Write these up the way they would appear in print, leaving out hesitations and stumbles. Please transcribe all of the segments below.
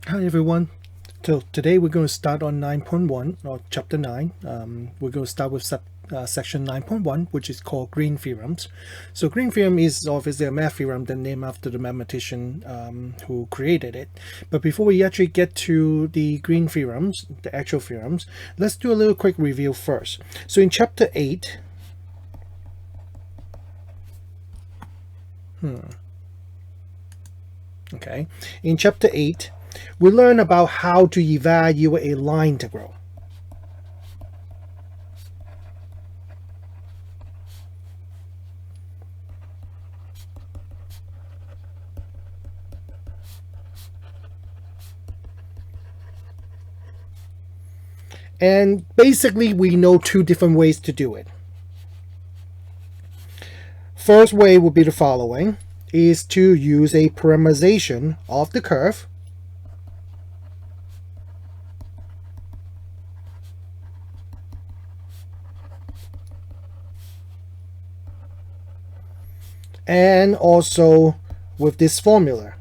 Hi everyone. So today we're going to start on 9.1 or chapter 9. We're going to start with section 9.1, which is called green theorems. So green theorem is obviously a math theorem that named after the mathematician who created it. But before we actually get to the green theorems, the actual theorems, let's do a little quick review first. So in chapter 8, in chapter 8, we learn about how to evaluate a line integral. And basically we know two different ways to do it. First way would be the following, is to use a parameterization of the curve and also with this formula.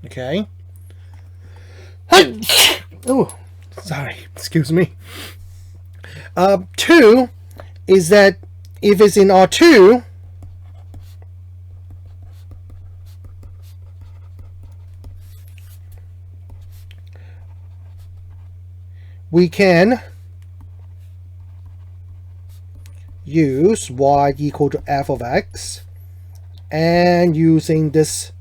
Okay. Oh, sorry, excuse me. Two is that if it's in R2, we can use y equal to f of x, and using this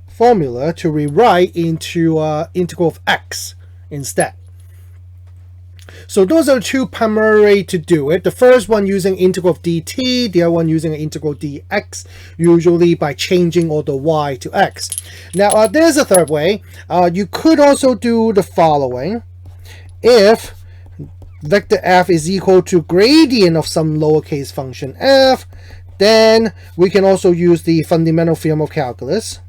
formula to rewrite into integral of x instead. So those are the two primary ways to do it. The first one using integral of dt, the other one using an integral dx, usually by changing all the y to x. Now there's a third way. You could also do the following. If vector f is equal to gradient of some lowercase function f, then we can also use the fundamental theorem of calculus.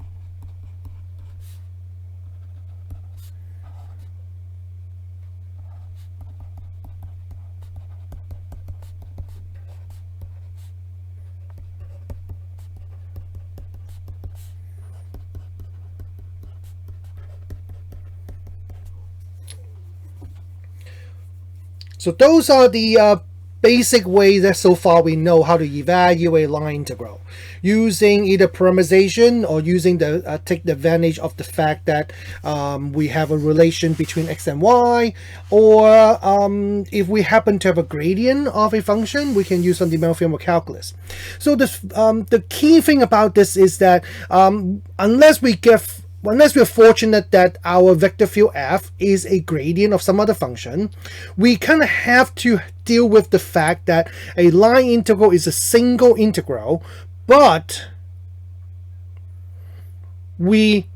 So those are the basic ways that so far we know how to evaluate line integral, using either parameterization or using the take the advantage of the fact that we have a relation between x and y, or if we happen to have a gradient of a function, we can use fundamental theorem of calculus. So the key thing about this is that unless we're fortunate that our vector field f is a gradient of some other function, we kind of have to deal with the fact that a line integral is a single integral, but we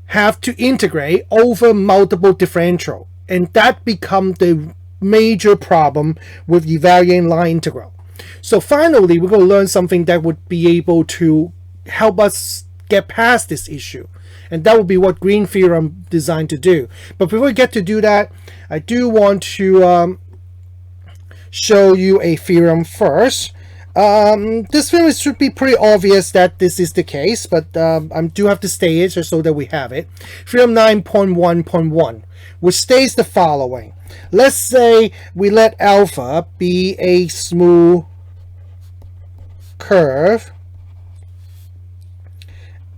have to integrate over multiple differential, and that becomes the major problem with evaluating line integral. So finally, we're going to learn something that would be able to help us get past this issue, and that would be what green theorem designed to do. But before we get to do that, I do want to show you a theorem first. This theorem should be pretty obvious that this is the case, but I do have to state it just so that we have it. Theorem 9.1.1, which states the following. Let's say we let alpha be a smooth curve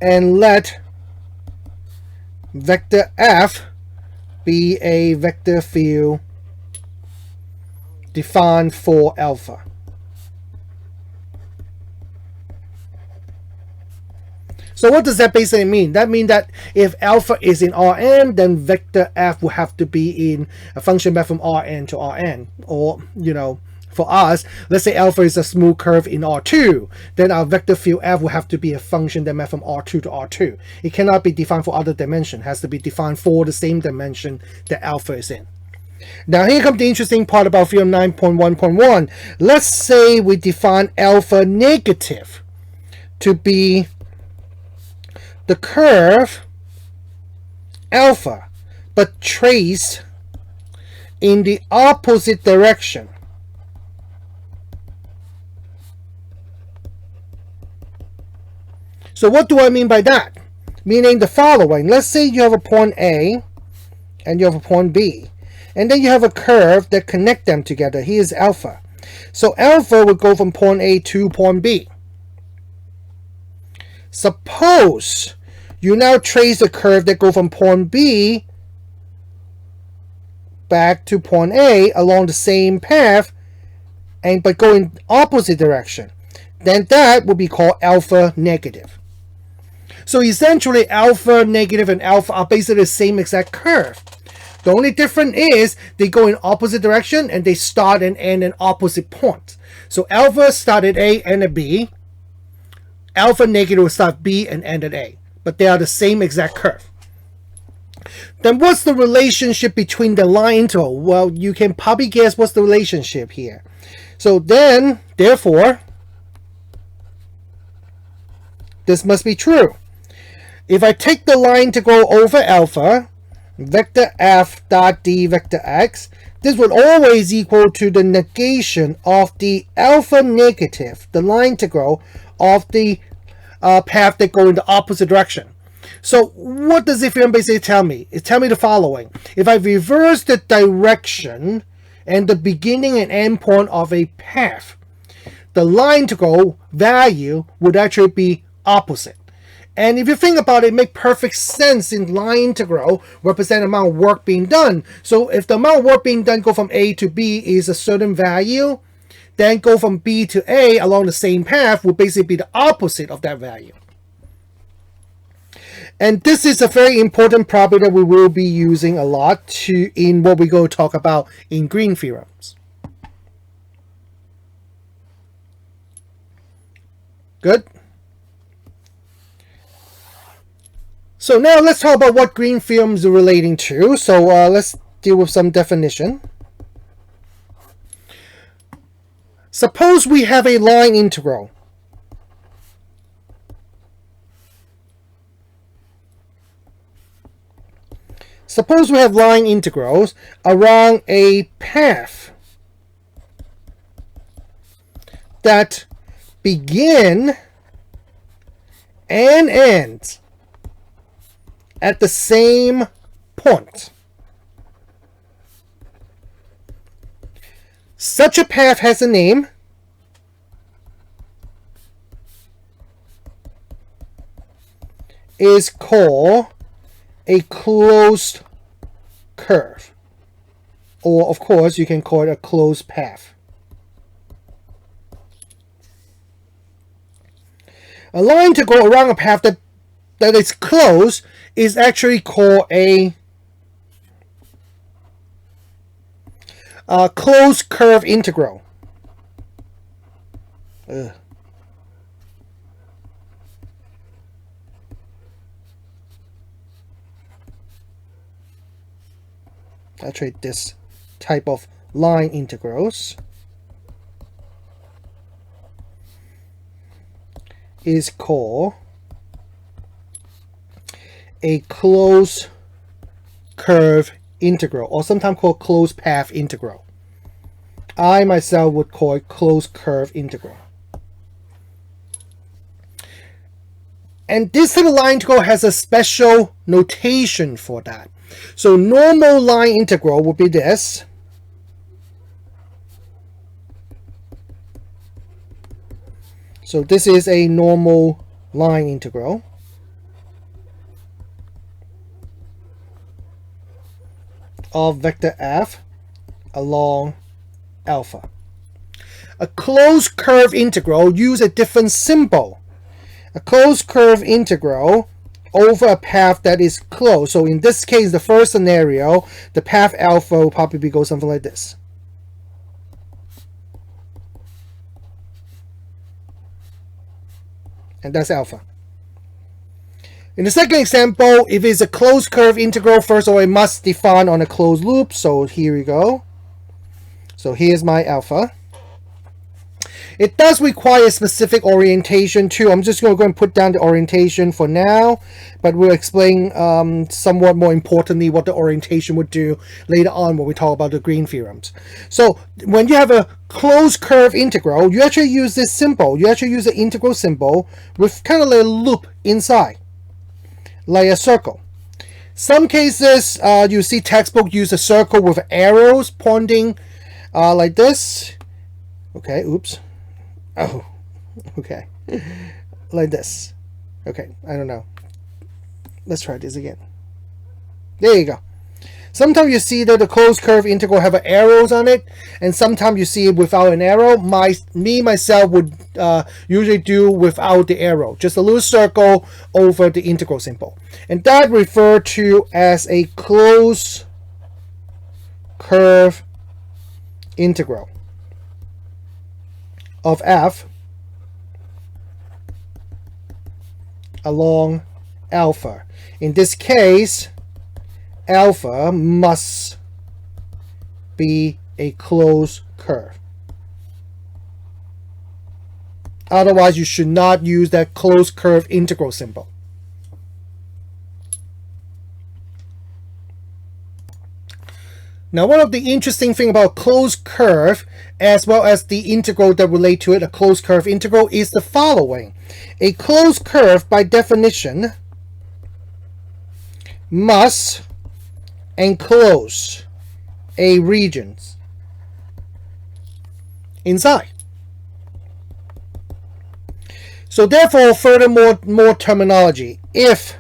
and let vector f be a vector field defined for alpha. So what does that basically mean? That means that if alpha is in Rn, then vector f will have to be in a function map from Rn to Rn. Or, for us, let's say alpha is a smooth curve in R2, then our vector field f will have to be a function that maps from R2 to R2. It cannot be defined for other dimension. It has to be defined for the same dimension that alpha is in. Now here comes the interesting part about theorem 9.1.1. Let's say we define alpha negative to be the curve alpha, but traced in the opposite direction. So what do I mean by that? Meaning the following. Let's say you have a point A and you have a point B. And then you have a curve that connect them together. Here's alpha. So alpha would go from point A to point B. Suppose you now trace a curve that goes from point B back to point A along the same path, but going opposite direction. Then that would be called alpha negative. So essentially alpha negative and alpha are basically the same exact curve. The only difference is they go in opposite direction and they start and end in opposite points. So alpha start at A and at B. Alpha negative will start B and end at A. But they are the same exact curve. Then what's the relationship between the line integral? Well, you can probably guess what's the relationship here. So then, therefore, this must be true. If I take the line integral over alpha, vector f dot d vector x, this would always equal to the negation of the alpha negative, the line integral of the path that go in the opposite direction. So what does the theorem basically tell me? It tells me the following. If I reverse the direction and the beginning and end point of a path, the line integral value would actually be opposite. And if you think about it, it makes perfect sense in line integral represent the amount of work being done. So if the amount of work being done go from A to B is a certain value, then go from B to A along the same path would basically be the opposite of that value. And this is a very important property that we will be using a lot in what we're going to talk about in green theorems. Good? So now let's talk about what green theorems are relating to. So let's deal with some definition. Suppose we have a line integral. Suppose we have line integrals around a path that begin and end at the same point. Such a path has a name. Is called a closed curve. Or, of course, you can call it a closed path. A line to go around a path that is closed is actually called a closed curve integral. Actually, this type of line integrals is called a closed curve integral, or sometimes called closed path integral. I myself would call it closed curve integral. And this type of line integral has a special notation for that. So normal line integral would be this. So this is a normal line integral. Of vector f along alpha. A closed curve integral use a different symbol. A closed curve integral over a path that is closed. So in this case, the first scenario, the path alpha will probably go something like this. And that's alpha. In the second example, if it's a closed curve integral, first of all, it must define on a closed loop. So here we go. So here's my alpha. It does require specific orientation too. I'm just going to go and put down the orientation for now, but we'll explain somewhat more importantly what the orientation would do later on when we talk about the green theorems. So when you have a closed curve integral, you actually use this symbol. You actually use the integral symbol with kind of like a loop inside, like a circle. Some cases you see textbook use a circle with arrows pointing like this. Okay, oops. Oh, okay. Like this. Okay, I don't know. Let's try this again. There you go. Sometimes you see that the closed curve integral have arrows on it, and sometimes you see it without an arrow. Myself would usually do without the arrow. Just a little circle over the integral symbol. And that referred to as a closed curve integral of f along alpha. In this case, alpha must be a closed curve. Otherwise, you should not use that closed curve integral symbol. Now, one of the interesting things about closed curve, as well as the integral that relate to it, a closed curve integral, is the following. A closed curve, by definition, must enclose a region inside. So therefore, furthermore, more terminology. If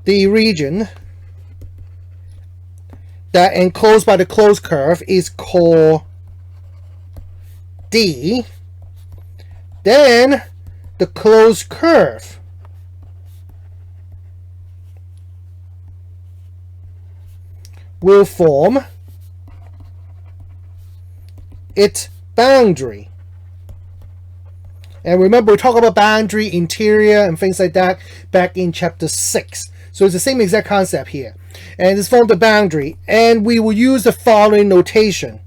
the region that enclosed by the closed curve is called D, then the closed curve will form its boundary. And remember, we talked about boundary, interior, and things like that back in chapter 6. So it's the same exact concept here. And it's formed the boundary. And we will use the following notation.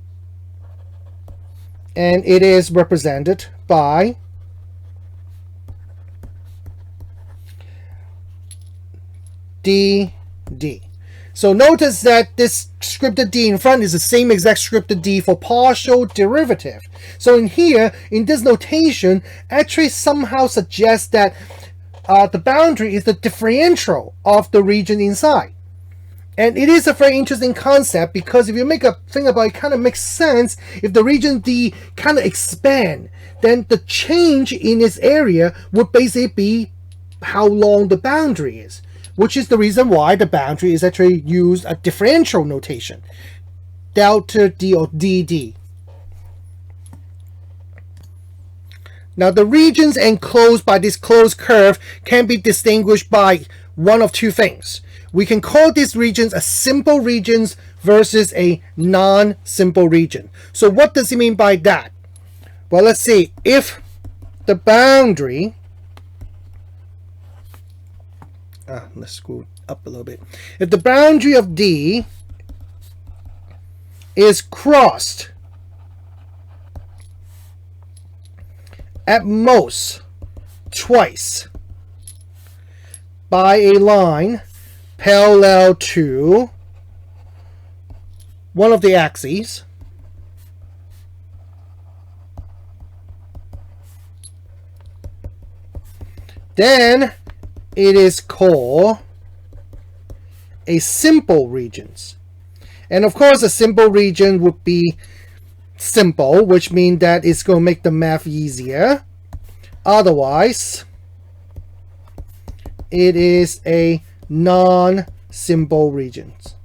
And it is represented by DD. So notice that this scripted D in front is the same exact scripted D for partial derivative. So in here, in this notation, actually somehow suggests that the boundary is the differential of the region inside. And it is a very interesting concept, because if you make a think about it, it kind of makes sense. If the region D kind of expand, then the change in its area would basically be how long the boundary is, which is the reason why the boundary is actually used a differential notation, delta D or DD. Now, the regions enclosed by this closed curve can be distinguished by one of two things. We can call these regions a simple regions versus a non-simple region. So what does it mean by that? Well, let's see. If the boundary, let's screw up a little bit. If the boundary of D is crossed at most twice by a line parallel to one of the axes, then it is called a simple regions. And of course, a simple region would be simple, which means that it's going to make the math easier. Otherwise, it is a non-simple regions.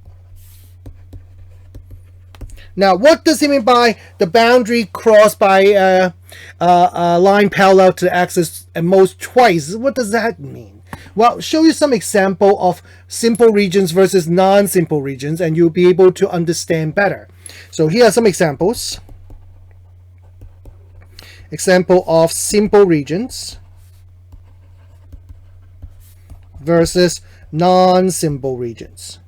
Now, what does it mean by the boundary crossed by a line parallel to the axis at most twice? What does that mean? Well, show you some example of simple regions versus non-simple regions, and you'll be able to understand better. So here are some examples. Example of simple regions versus non-simple regions.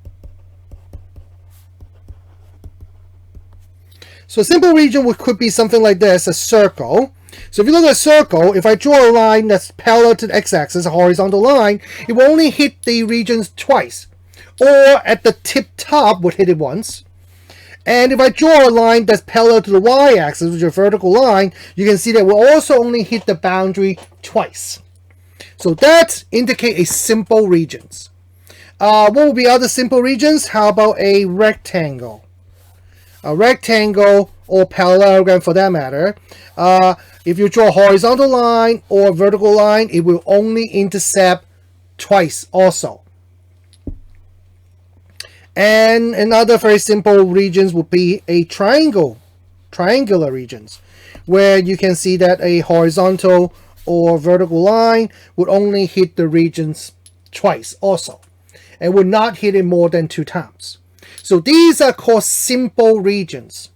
So a simple region could be something like this, a circle. So if you look at a circle, if I draw a line that's parallel to the x-axis, a horizontal line, it will only hit the regions twice. Or at the tip top, would hit it once. And if I draw a line that's parallel to the y-axis, which is a vertical line, you can see that we'll also only hit the boundary twice. So that indicates a simple regions. What will be other simple regions? How about a rectangle? A rectangle or parallelogram for that matter. If you draw a horizontal line or a vertical line, it will only intercept twice also. And another very simple regions would be a triangular regions, where you can see that a horizontal or vertical line would only hit the regions twice also, and would not hit it more than 2 times. So these are called simple regions.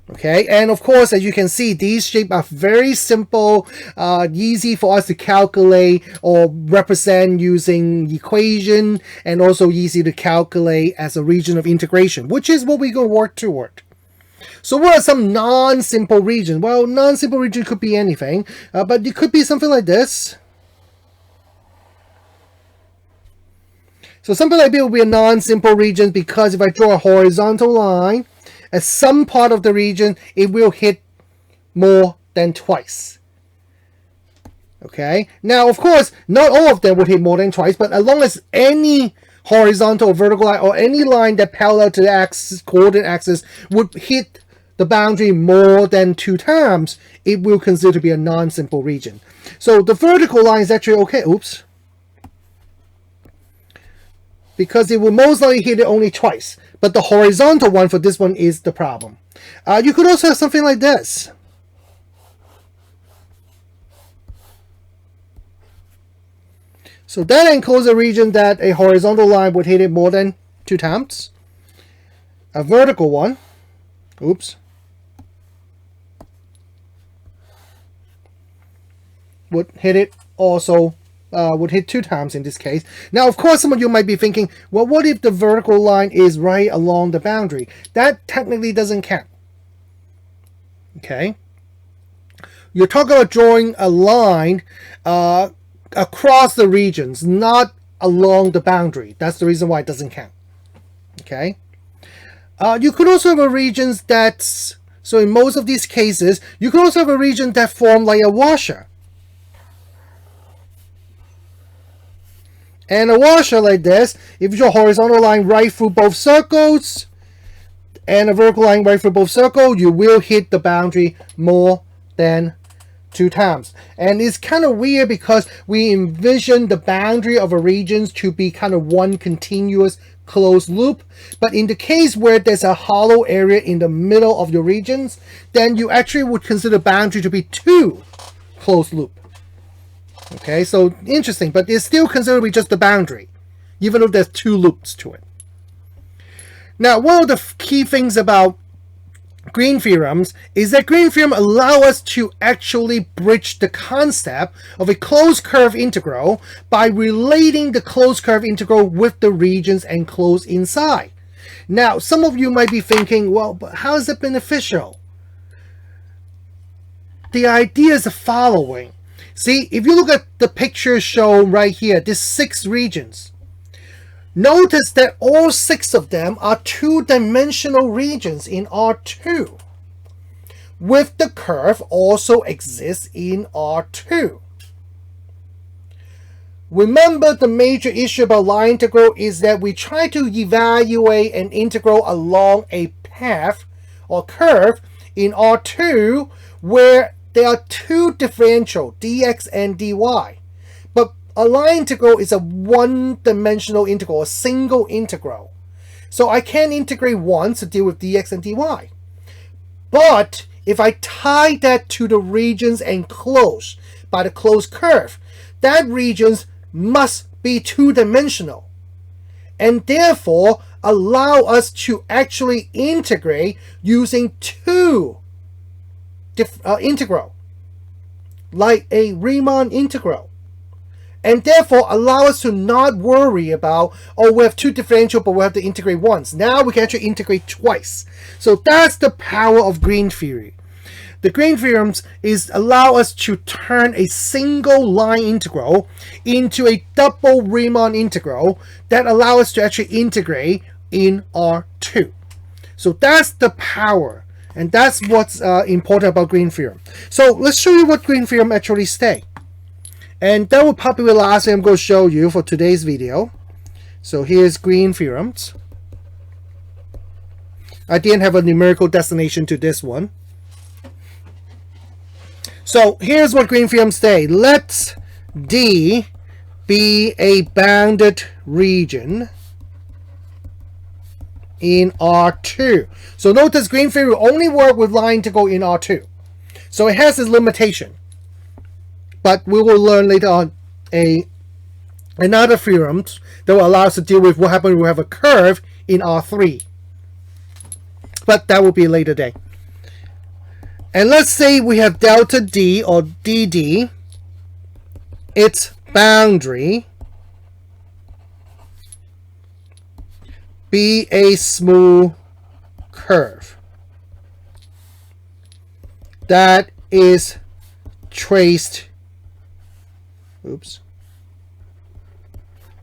Okay, and of course, as you can see, these shapes are very simple, easy for us to calculate or represent using equation, and also easy to calculate as a region of integration, which is what we're going to work toward. So what are some non-simple regions? Well, non-simple region could be anything, but it could be something like this. So something like this will be a non-simple region, because if I draw a horizontal line, at some part of the region, it will hit more than twice. Okay, now of course, not all of them would hit more than twice, but as long as any horizontal or vertical line or any line that parallel to the axis, coordinate axis, would hit the boundary more than 2 times, it will consider to be a non-simple region. So the vertical line is actually okay. Oops. Because it will most likely hit it only twice. But the horizontal one for this one is the problem. You could also have something like this. So that encloses a region that a horizontal line would hit it more than 2 times. A vertical one, oops, would hit it also. Would hit 2 times in this case. Now, of course, some of you might be thinking, well, what if the vertical line is right along the boundary? That technically doesn't count. Okay? You're talking about drawing a line across the regions, not along the boundary. That's the reason why it doesn't count. Okay? You could also have a regions that's, so in most of these cases, you could also have a region that form like a washer. And a washer like this, if you draw a horizontal line right through both circles and a vertical line right through both circles, you will hit the boundary more than 2 times. And it's kind of weird because we envision the boundary of a region to be kind of one continuous closed loop. But in the case where there's a hollow area in the middle of your regions, then you actually would consider the boundary to be 2 closed loop. Okay, so interesting, but it's still considered to be just the boundary, even though there's 2 loops to it. Now, one of the key things about green theorems is that green theorem allow us to actually bridge the concept of a closed curve integral by relating the closed curve integral with the regions enclosed inside. Now, some of you might be thinking, well, but how is it beneficial? The idea is the following. See, if you look at the picture shown right here, there's 6 regions. Notice that all 6 of them are 2-dimensional regions in R2, with the curve also exists in R2. Remember, the major issue about line integral is that we try to evaluate an integral along a path or curve in R2 where there are 2 differential, dx and dy. But a line integral is a 1-dimensional integral, a single integral. So I can integrate once to deal with dx and dy. But if I tie that to the regions enclosed by the closed curve, that regions must be 2-dimensional. And therefore allow us to actually integrate using 2 integral, like a Riemann integral. and therefore allow us to not worry about, oh, we have two differential, but we have to integrate once. Now we can actually integrate twice. So that's the power of green theory. The green theorems is allow us to turn a single line integral into a double Riemann integral that allow us to actually integrate in R2. So that's the power, and that's what's important about green theorem. So let's show you what green theorem actually say. And that will probably be the last thing I'm going to show you for today's video. So here's green theorems. I didn't have a numerical destination to this one. So here's what green theorems say. Let D be a bounded region in R2. So notice green theory will only work with line integral in R2. So it has its limitation. But we will learn later on another theorem that will allow us to deal with what happens when we have a curve in R3. But that will be a later day. And let's say we have delta D or DD, its boundary be a smooth curve that is traced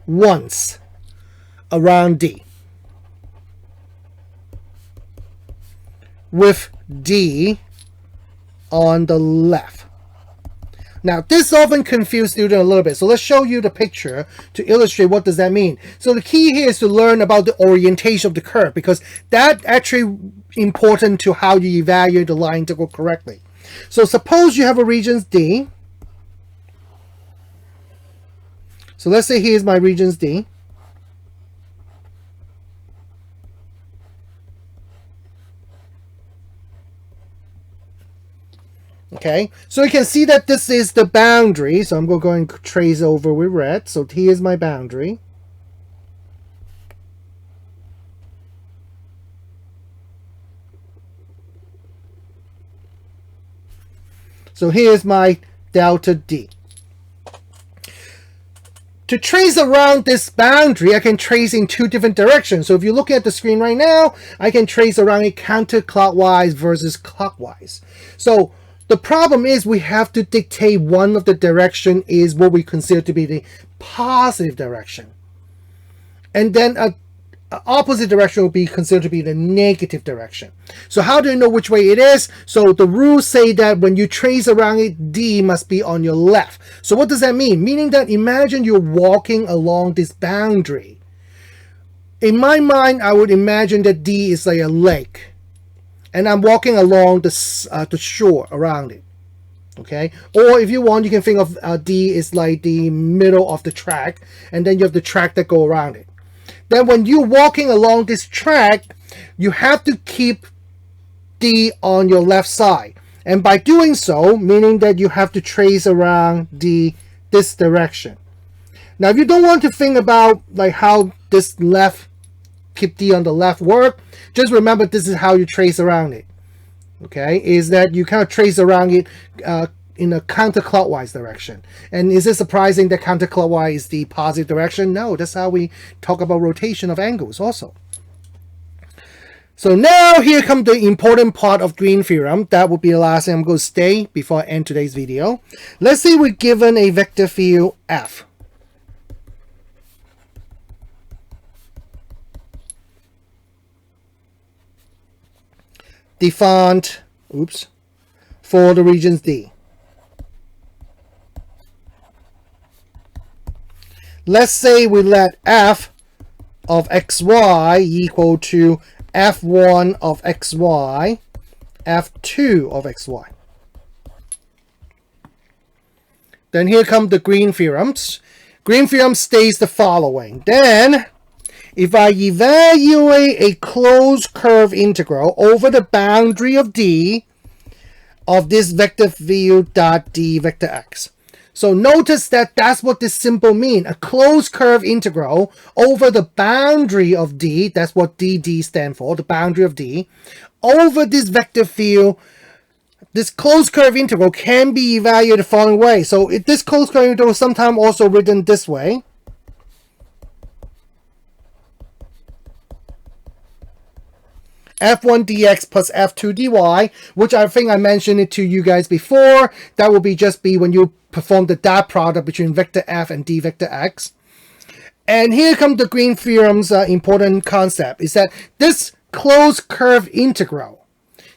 once around D with D on the left. Now this often confuses students a little bit, so let's show you the picture to illustrate what does that mean. So the key here is to learn about the orientation of the curve, because that actually important to how you evaluate the line integral correctly. So suppose you have a region D. So let's say here's my regions D. Okay, so you can see that this is the boundary. So I'm going to trace over with red. So here's my boundary. So here's my delta D. To trace around this boundary, I can trace in two different directions. So if you look at the screen right now, I can trace around it counterclockwise versus clockwise. So the problem is we have to dictate one of the direction is what we consider to be the positive direction. And then an opposite direction will be considered to be the negative direction. So how do you know which way it is? So the rules say that when you trace around it, D must be on your left. So what does that mean? Meaning that imagine you're walking along this boundary. In my mind, I would imagine that D is like a lake. And I'm walking along the shore around it, okay? Or if you want, you can think of D is like the middle of the track, and then you have the track that go around it. Then when you're walking along this track, you have to keep D on your left side. And by doing so, meaning that you have to trace around this direction. Now, if you don't want to think about like how this left, keep D on the left work, just remember this is how you trace around it. Okay, is that you kind of trace around it in a counterclockwise direction. And is it surprising that counterclockwise is the positive direction? No, that's how we talk about rotation of angles also. So now here comes the important part of green theorem. That will be the last thing I'm going to say before I end today's video. Let's say we're given a vector field F. Defined, for the regions D. Let's say we let f of xy equal to f1 of xy, f2 of xy. Then here come the green theorems. Green theorem states the following. Then if I evaluate a closed curve integral over the boundary of D of this vector field dot D vector x. So notice that that's what this symbol means. A closed curve integral over the boundary of D, that's what DD stands for, the boundary of D, over this vector field this closed curve integral can be evaluated the following way. So this closed curve integral is sometimes also written this way. f1 dx plus f2 dy, which I think I mentioned it to you guys before. That will just be when you perform the dot product between vector f and d vector x. And here comes the Green theorem's important concept, is that this closed curve integral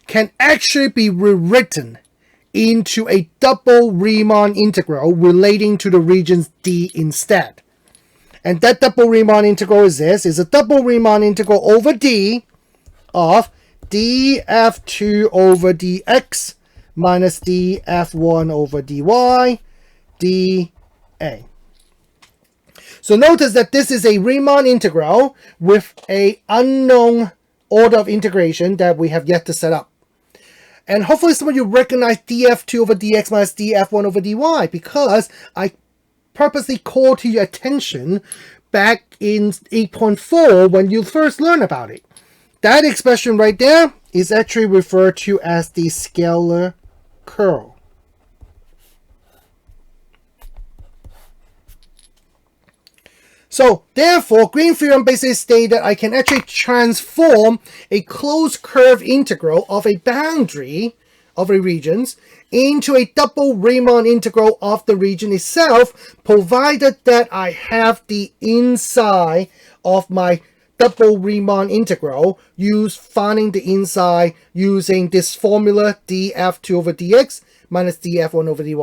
can actually be rewritten into a double Riemann integral relating to the regions D instead. And that double Riemann integral is this, is a double Riemann integral over D of df2 over dx minus df1 over dy dA. So notice that this is a Riemann integral with a unknown order of integration that we have yet to set up. And hopefully some of you recognize df2 over dx minus df1 over dy, because I purposely called to your attention back in 8.4 when you first learned about it. That expression right there is actually referred to as the scalar curl. So therefore, Green theorem basically states that I can actually transform a closed curve integral of a boundary of a region into a double Riemann integral of the region itself, provided that I have the inside of my double Riemann integral finding the inside using this formula df2 over dx minus df1 over dy.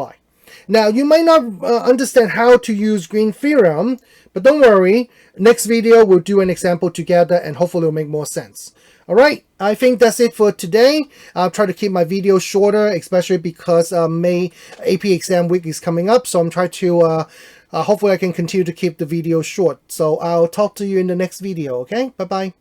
Now, you might not understand how to use Green theorem, but don't worry. Next video, we'll do an example together and hopefully it'll make more sense. All right, I think that's it for today. I'll try to keep my videos shorter, especially because May AP exam week is coming up. So I'm trying to, hopefully I can continue to keep the video short. So I'll talk to you in the next video, okay? Bye-bye.